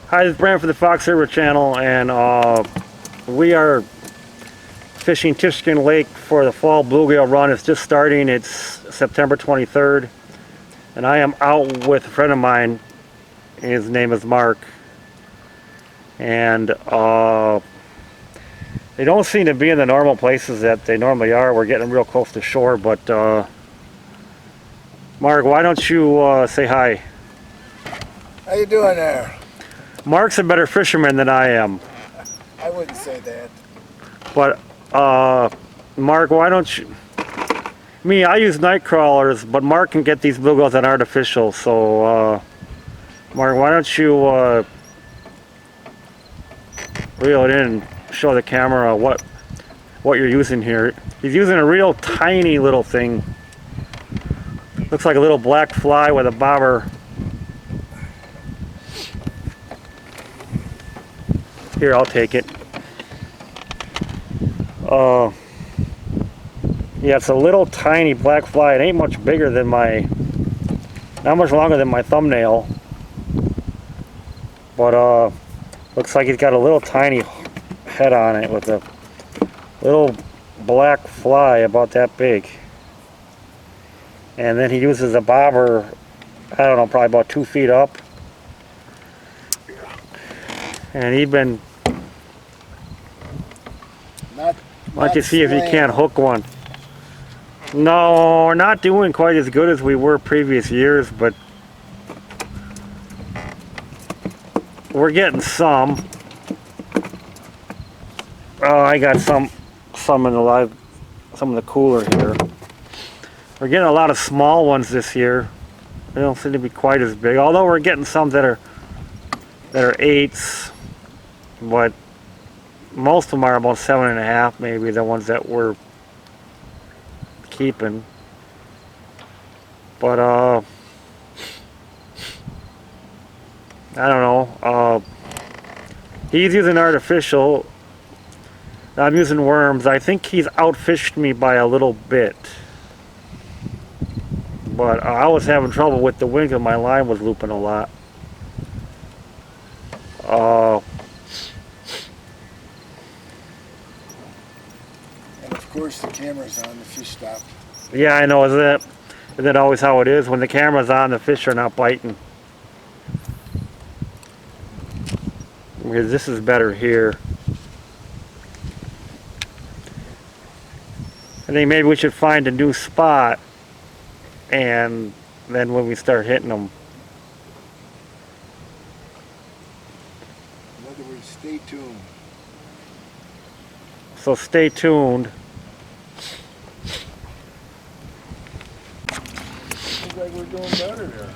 Hi, this is Brandon for the Fox River channel, and we are fishing Tichigan Lake for the fall bluegill run. It's just starting. It's September 23rd, and I am out with a friend of mine. His name is Mark, and they don't seem to be in the normal places that they normally are. We're getting real close to shore, but Mark, why don't you say hi? How you doing there? Mark's a better fisherman than I am. I wouldn't say that. But Mark, why don't you? I use night crawlers, but Mark can get these bluegills that aren't artificial. So, Mark, why don't you reel it in and show the camera what you're using here? He's using a real tiny little thing. Looks like a little black fly with a bobber. Here, I'll take it. Yeah, it's a little tiny black fly. It ain't much bigger than not much longer than my thumbnail. But looks like he's got a little tiny head on it with a little black fly about that big. And then he uses a bobber, I don't know, probably about 2 feet up. And he's been, why don't you see if you can't hook one? No, we're not doing quite as good as we were previous years, but we're getting some. Oh, I got some in the some in the cooler here. We're getting a lot of small ones this year. They don't seem to be quite as big, although we're getting some that are 8s, but most of them are about 7.5, maybe, the ones that we're keeping. But I don't know. He's using artificial. I'm using worms. I think he's outfished me by a little bit. But I was having trouble with the wind and my line was looping a lot. And of course the camera's on, the fish stop. Yeah, I know. Isn't that always how it is? When the camera's on, the fish are not biting. Because this is better here. I think maybe we should find a new spot, and then when we start hitting them. In other words, stay tuned. So stay tuned. Seems like we're doing better there.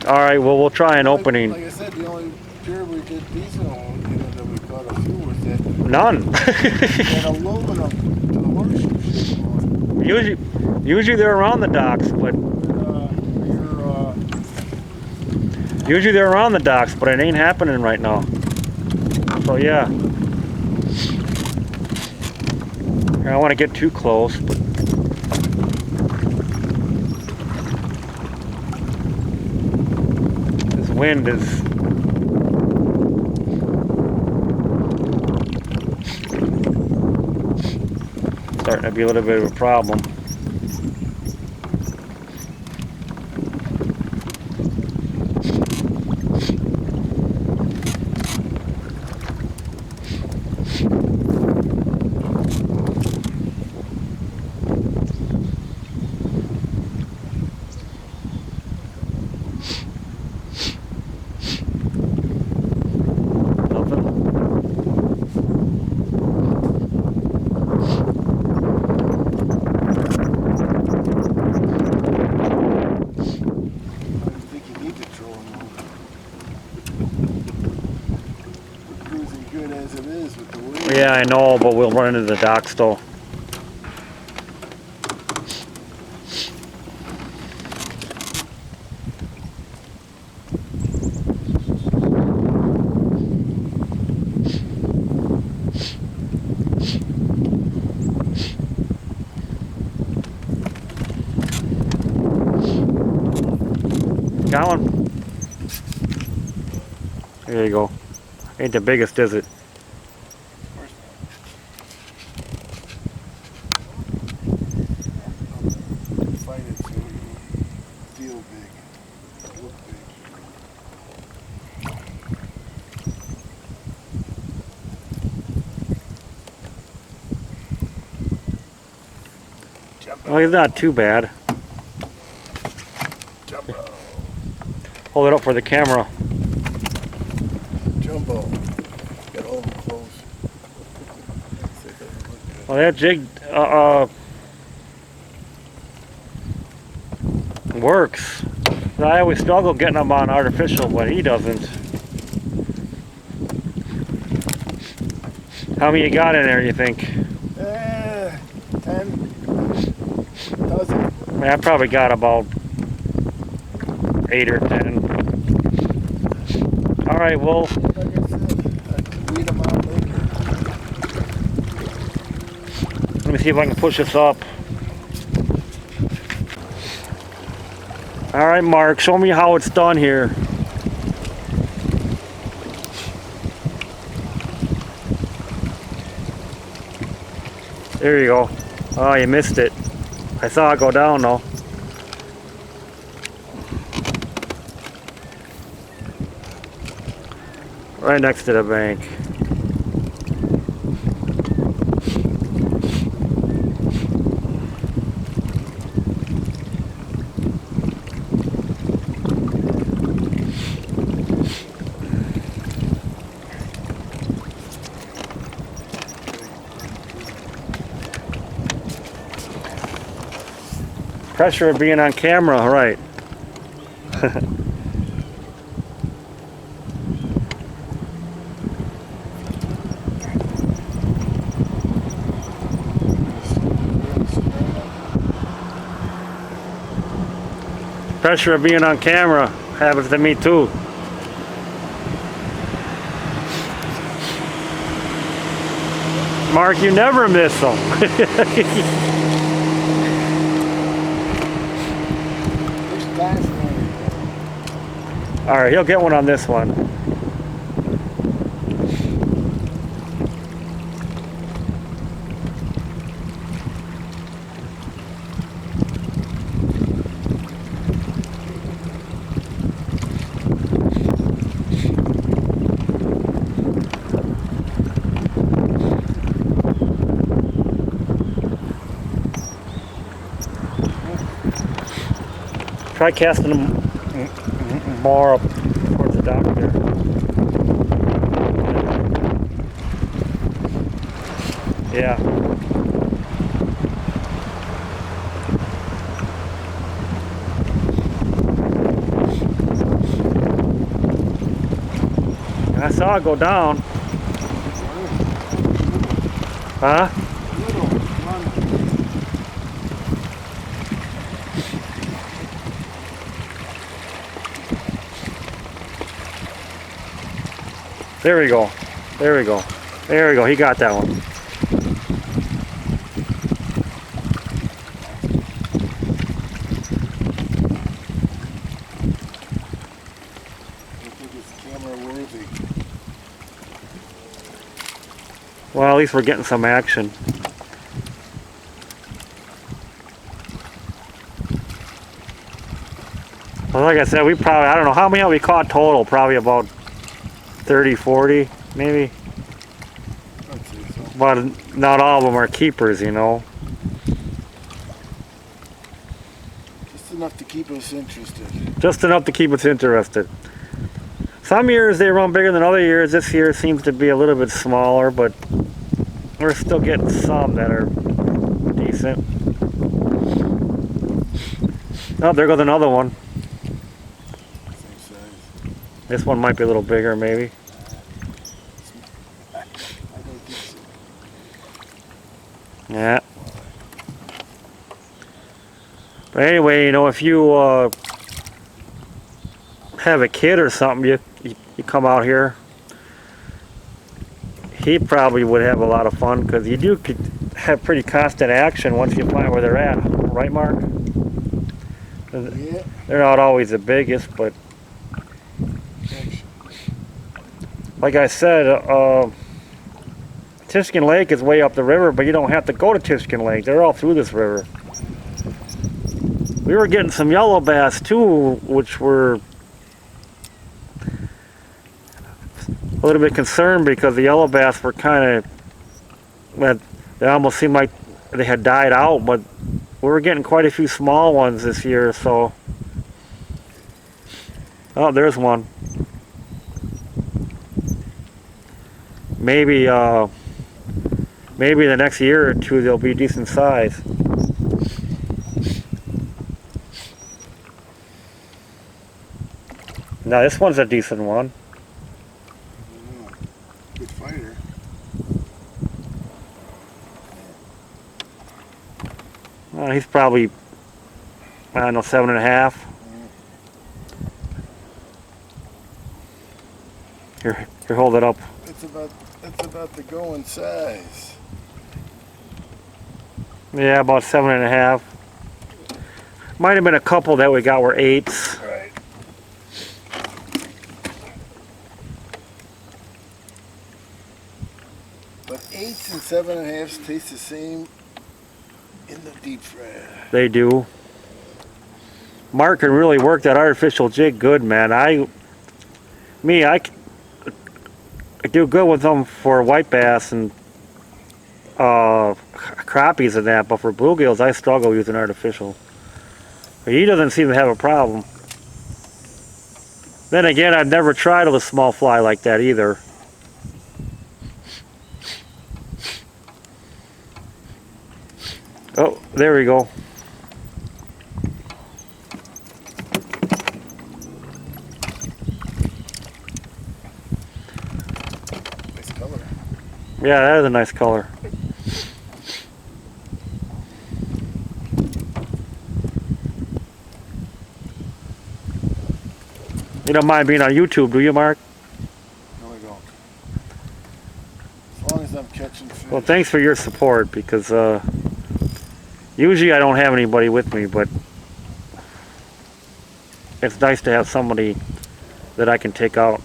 Alright, well, we'll try an opening. Like I said, the only pier we did decent on, that we caught a few was that. None. That aluminum to the horseshoe shape on. Usually they're around the docks, but usually they're around the docks, but it ain't happening right now. So yeah, I don't want to get too close, but this wind is starting to be a little bit of a problem. Good as it is with the wind. Yeah, I know, but we'll run into the docks though. Got one. There you go. Ain't the biggest, is it? Of course not. Fight it so you feel big, look big. Oh, he's not too bad. Jumbo. Hold it up for the camera. Jumbo. Get all them close. Well, that jig works. I always struggle getting them on artificial, but he doesn't. How many you got in there, you think? 10 dozen. I probably got about 8 or 10. All right, well, Like I said, I can weed them out later. let me see if I can push this up. All right, Mark, show me how it's done here. There you go. Oh, you missed it. I saw it go down though. Right next to the bank. Pressure of being on camera, right. Pressure of being on camera happens to me too. Mark, you never miss them. All right, he'll get one on this one. Try casting them more up towards the dock there. Yeah. And I saw it go down. Huh? There we go. There we go. There we go. He got that one. I think it's camera worthy. Well, at least we're getting some action. Well, like I said, we probably, I don't know, how many have we caught total? Probably about 30, 40, maybe. I'd say so. But not all of them are keepers, you know. Just enough to keep us interested. Just enough to keep us interested. Some years they run bigger than other years. This year seems to be a little bit smaller, but we're still getting some that are decent. Oh, there goes another one. Same size. This one might be a little bigger, maybe. I don't think so. Yeah. But anyway, you know, if you have a kid or something, you come out here. He probably would have a lot of fun because you do have pretty constant action once you find where they're at, right, Mark? Yeah. They're not always the biggest, but Action. like I said, Tichigan Lake is way up the river, but you don't have to go to Tichigan Lake. They're all through this river. We were getting some yellow bass too, which were a little bit concerned because the yellow bass were kind of, they almost seemed like they had died out, but we were getting quite a few small ones this year, so. Oh, there's one. Maybe maybe the next year or two they'll be decent size. Now this one's a decent one. Good fighter. He's probably, I don't know, 7.5. Here, hold it up. It's about the going size. Yeah, about 7.5. Might have been a couple that we got were 8s. Right. But 8s and 7.5s taste the same in the deep fry. They do. Mark can really work that artificial jig good, man. I do good with them for white bass and crappies and that, but for bluegills I struggle using artificial. But he doesn't seem to have a problem. Then again, I've never tried with a small fly like that either. Oh, there we go. Nice color. Yeah, that is a nice color. You don't mind being on YouTube, do you, Mark? No, I don't. As long as I'm catching fish. Well, thanks for your support, because usually I don't have anybody with me, but it's nice to have somebody that I can take out.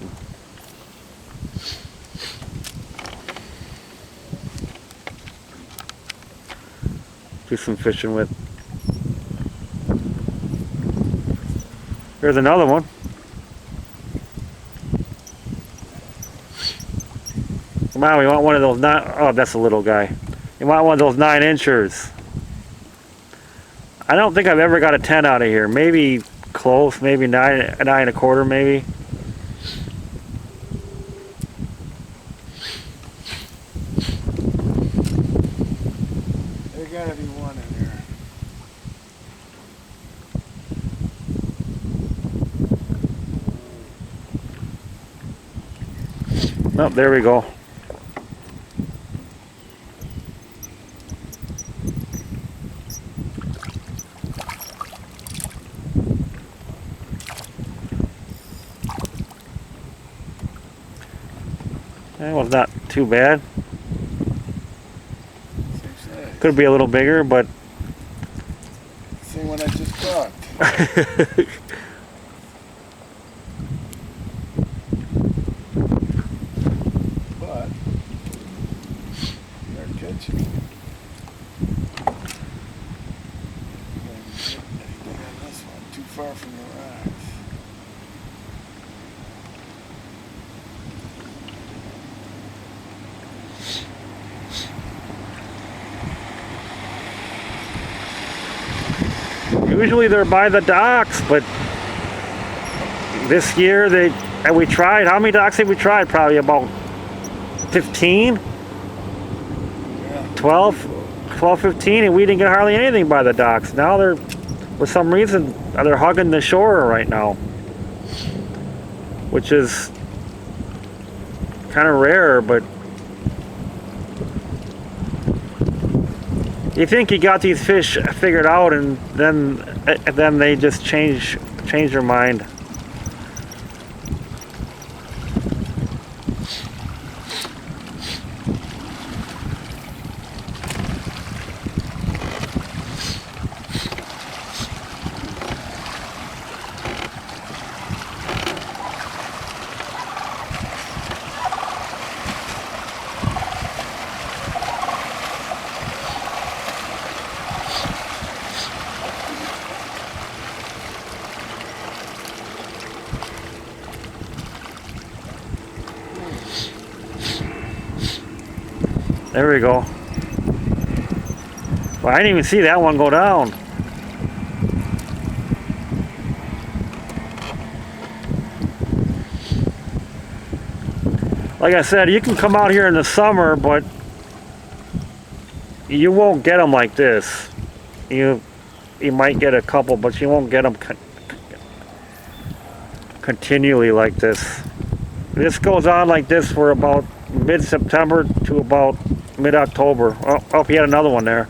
Do some fishing with. There's another one. Come on, we want one of those oh, that's a little guy. You want one of those 9-inchers. I don't think I've ever got a 10 out of here. Maybe close, maybe 9.25, maybe. There gotta be one in there. Oh, there we go. That was not too bad. Same size. Could be a little bigger, but Same one I just caught. But they're catching. Anything on this one? Too far from the rocks. usually they're by the docks, but this year we tried. How many docks have we tried? Probably about 15, 12, 15, and we didn't get hardly anything by the docks. Now they're, for some reason, they're hugging the shore right now, which is kind of rare, but you think you got these fish figured out, and then they just change their mind. There we go. Well, I didn't even see that one go down. Like I said, you can come out here in the summer, but you won't get them like this. You might get a couple, but you won't get them continually like this. This goes on like this for about mid-September to about mid-October. Oh, he had another one there.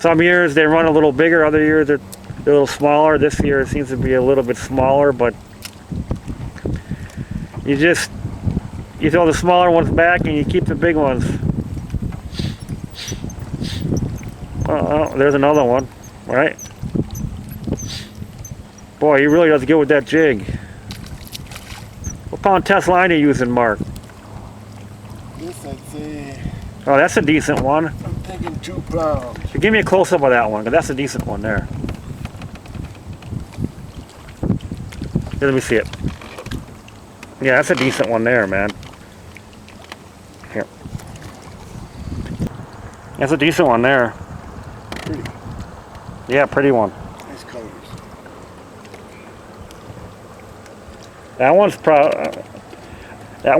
Some years they run a little bigger, other years they're a little smaller. This year it seems to be a little bit smaller, but you throw the smaller ones back and you keep the big ones. Oh, there's another one, right? Boy, he really does good with that jig. What pound test line are you using, Mark? This I'd say, Oh, that's a decent one. I'm thinking 2 pounds. Give me a close-up of that one, because that's a decent one there. Here, let me see it. Yeah, that's a decent one there, man. Here. That's a decent one there. Pretty. Yeah, pretty one. Nice colors. That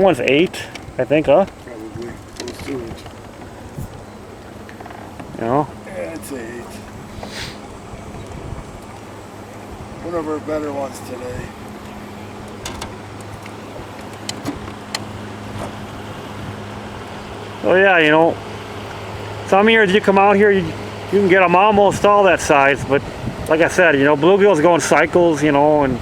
one's 8, I think, huh? Probably close to it. You know? Yeah, I'd say 8. One of our better ones today. Oh yeah, you know, some years you come out here, you can get them almost all that size, but like I said, you know, bluegills go in cycles, you know, and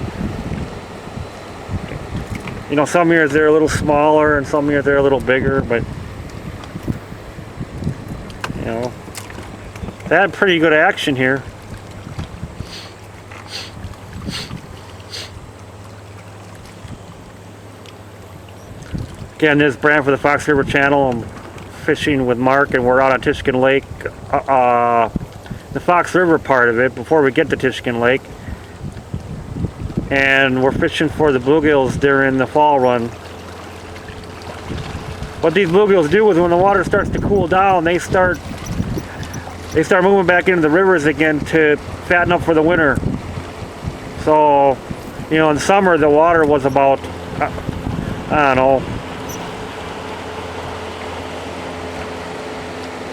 you know, some years they're a little smaller and some years they're a little bigger, but you know, they had pretty good action here. Again, this is Brand for the Fox River Channel. I'm fishing with Mark, and we're out on Tichigan Lake, the Fox River part of it, before we get to Tichigan Lake. And we're fishing for the bluegills during the fall run. What these bluegills do is when the water starts to cool down, they start moving back into the rivers again to fatten up for the winter. So, you know, in summer the water was about, I don't know,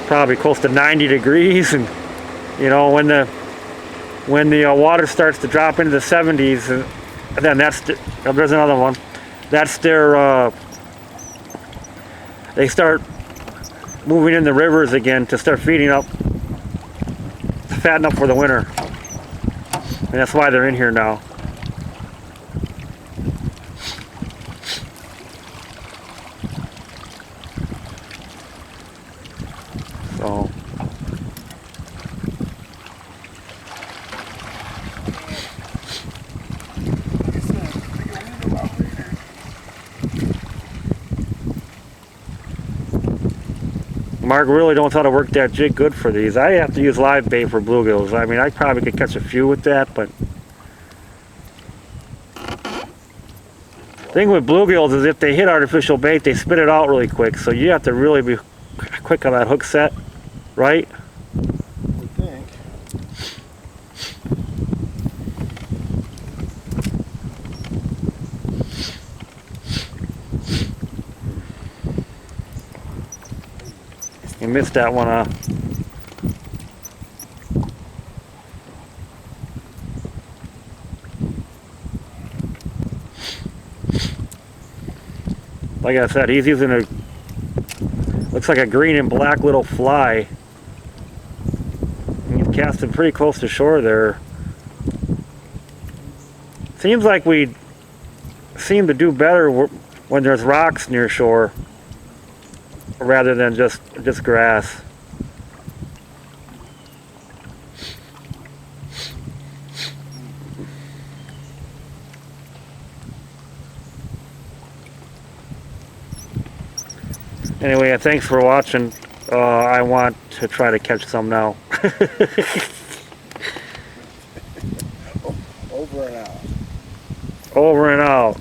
probably close to 90 degrees, and you know, when the water starts to drop into the 70s, then there's another one. That's their they start moving in the rivers again to start feeding up, to fatten up for the winter, and that's why they're in here now. So Mark really knows how to work that jig good for these. I have to use live bait for bluegills. I mean, I probably could catch a few with that, but the thing with bluegills is if they hit artificial bait, they spit it out really quick. So you have to really be quick on that hook set, right? I think. You missed that one, like I said, he's using looks like a green and black little fly. He's casting pretty close to shore there. Seems like we seem to do better when there's rocks near shore, rather than just grass. Anyway, thanks for watching. I want to try to catch some now. Over and out. Over and out.